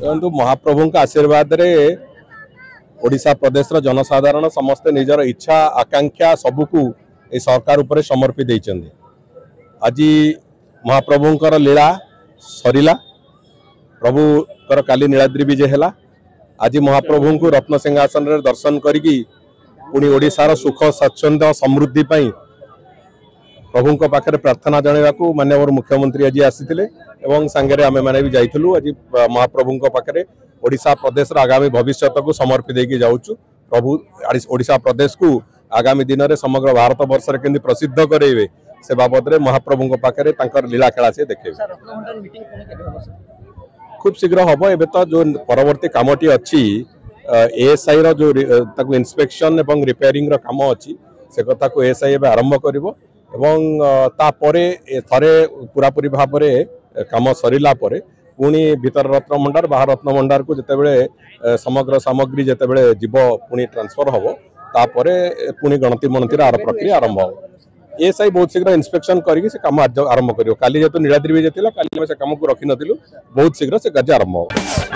देखो महाप्रभु आशीर्वाद रे ओडिशा प्रदेश जनसाधारण समस्ते निजर इच्छा आकांक्षा सबकू ए सरकार उपरे समर्पित देइचंदी। आज महाप्रभुंकर लीला सरिला प्रभुकर काली नीलाद्री विजय है। आज महाप्रभु को रत्न सिंहासन रे दर्शन करी पुणी ओडिशार सुख स्वच्छंद समृद्धि पाई प्रभु पाखे प्रार्थना जनवाकू माननीय मुख्यमंत्री आज आसी सांगे आम मैंने भी जाइलु। आज महाप्रभु पाखे ओडिशा प्रदेश आगामी भविष्य को समर्पित देकी जाऊँ। प्रभु ओडिशा प्रदेश को आगामी दिन में समग्र भारत वर्ष के प्रसिद्ध करेंगे से बाबद में महाप्रभु पाखे लीला खेला से देखे खूब शीघ्र हम। एवं तो जो परवर्ती कमटी अच्छी एएसआई रो जो इंस्पेक्शन एवं रिपेयरिंग रो काम अच्छी से कथा को एएसआई आरंभ करिवो एवं तापरे थरे पूरापूरी भाव में काम सरिला परे पुणी भीतर रत्न भंडार बाहर रत्न भंडार को जितेबले समग्र सामग्री जितेबले जीव पुणी ट्रांसफर हम तापरे पुणी गणति मनति आर प्रक्रिया आरंभ हो। एएसआई बहुत शीघ्र इंस्पेक्शन करके से काम आरंभ करिवो। काली जेतु नीलाद्री विजय थिला काली से काम को रखि नथिलु बहुत शीघ्र से कार्य आरंभ हो।